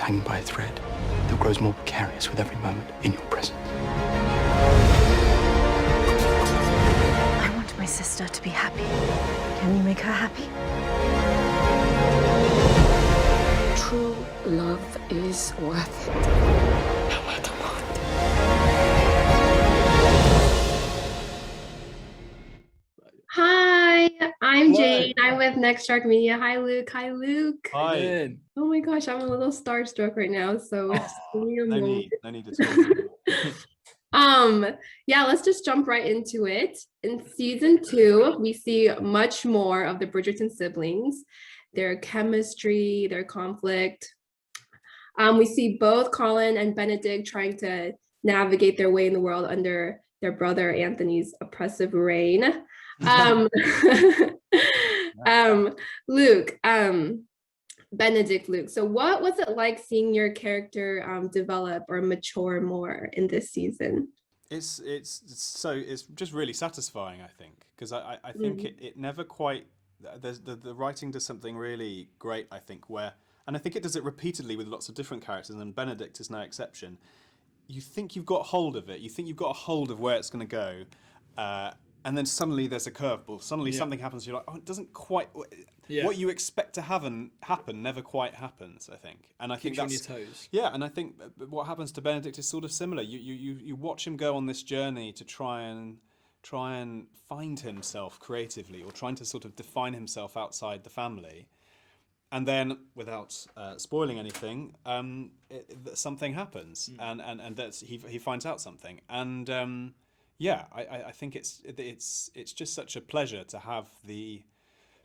hanging by a thread that grows more precarious with every moment in your presence. I want my sister to be happy. Can you make her happy? True love is worth it. No matter what. Hi, I'm Jane. I'm with NextShark Media. Hi, Luke. Hi, Luke. Hi. Oh my gosh, I'm a little starstruck right now. So it's really a No moment. need at all. Yeah, let's just jump right into it. In season 2, we see much more of the Bridgerton siblings, their chemistry, their conflict. We see both Colin and Benedict trying to navigate their way in the world under their brother Anthony's oppressive reign. Luke, Benedict, Luke. So what was it like seeing your character develop or mature more in this season? It's just really satisfying, I think, because I think it never quite, the writing does something really great, I think, and I think it does it repeatedly with lots of different characters, and Benedict is no exception. You think you've got hold of it, you think you've got a hold of where it's going to go, and then suddenly there's a curveball. Suddenly something happens. You're like, oh, it doesn't quite. What you expect to happen never quite happens. I think, and I think Keeps that's you on your toes. Yeah, and I think what happens to Benedict is sort of similar. You watch him go on this journey to try and find himself creatively, or trying to sort of define himself outside the family, and then without spoiling anything, something happens, and that's he finds out something, and. Yeah, I think it's just such a pleasure to have the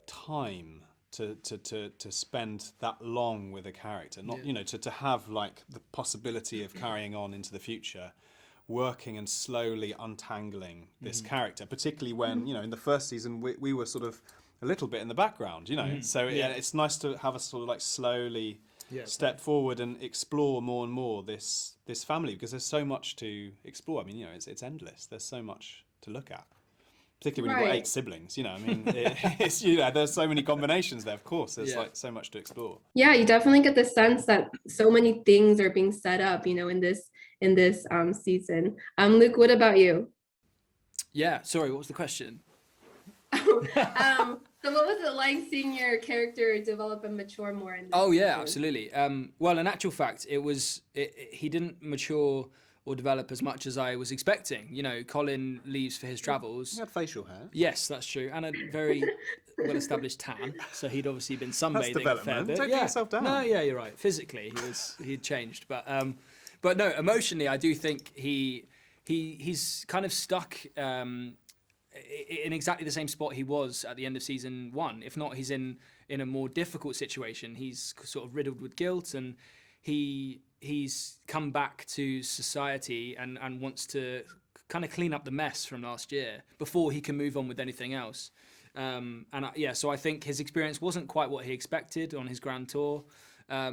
time to spend that long with a character, not to have like the possibility of carrying on into the future, working and slowly untangling this character, particularly when in the first season we were sort of a little bit in the background, so it's nice to have us sort of like slowly step forward and explore more and more this family, because there's so much to explore. I mean, it's endless. There's so much to look at, particularly when you've got 8 siblings. I mean, it's there's so many combinations there. Of course, there's like so much to explore. Yeah, you definitely get the sense that so many things are being set up, in this season. Luke, what about you? Yeah, sorry, what was the question? So what was it like seeing your character develop and mature more in this Yeah, season? absolutely. Well, in actual fact, he didn't mature or develop as much as I was expecting. Colin leaves for his travels. He had facial hair. Yes, that's true, and a very well-established tan. So he'd obviously been sunbathing a fair bit. Don't put yourself down. No, yeah, you're right. Physically, he'd changed, but no, emotionally, I do think he's kind of stuck. In exactly the same spot he was at the end of season 1. If not, he's in a more difficult situation. He's sort of riddled with guilt, and he's come back to society and wants to kind of clean up the mess from last year before he can move on with anything else. So I think his experience wasn't quite what he expected on his grand tour,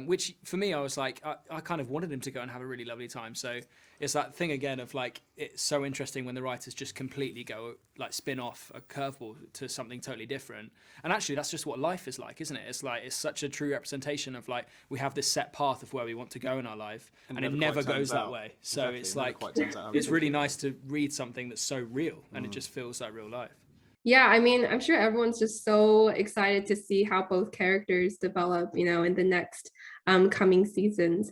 which for me, I was like, I kind of wanted him to go and have a really lovely time. So it's that thing again of like, it's so interesting when the writers just completely go like spin off a curveball to something totally different. And actually that's just what life is like, isn't it? It's like, it's such a true representation of like, we have this set path of where we want to go in our life, and it never goes that way. So it's like, it's really nice to read something that's so real, and it just feels like real life. Yeah, I mean, I'm sure everyone's just so excited to see how both characters develop, in the next coming seasons.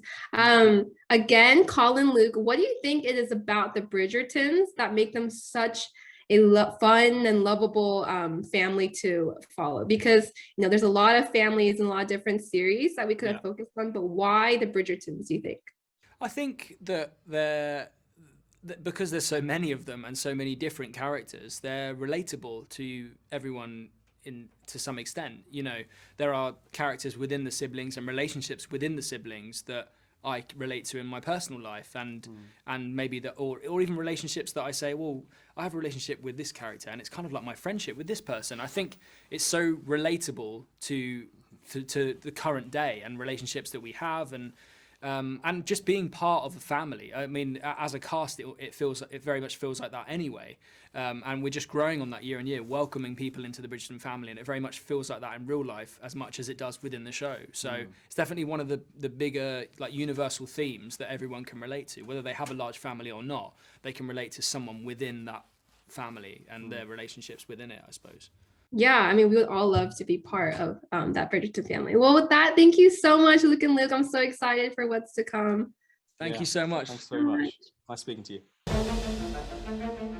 Again, Colin, Luke, what do you think it is about the Bridgertons that make them such a fun and lovable family to follow? Because, there's a lot of families and a lot of different series that we could have focused on, but why the Bridgertons, do you think? I think that because there's so many of them and so many different characters, they're relatable to everyone to some extent. There are characters within the siblings and relationships within the siblings that I relate to in my personal life, and maybe or even relationships that I say, well, I have a relationship with this character, and it's kind of like my friendship with this person. I think it's so relatable to the current day and relationships that we have, and and just being part of the family. I mean, as a cast, it very much feels like that anyway. And we're just growing on that year and year, welcoming people into the Bridgerton family, and it very much feels like that in real life as much as it does within the show. So it's definitely one of the bigger, like, universal themes that everyone can relate to, whether they have a large family or not. They can relate to someone within that family and their relationships within it, I suppose. Yeah, I mean, we would all love to be part of that Bridgerton family. Well, with that, thank you so much, Luke and Luke. I'm so excited for what's to come. Thank you so much. Thanks very much. Nice speaking to you.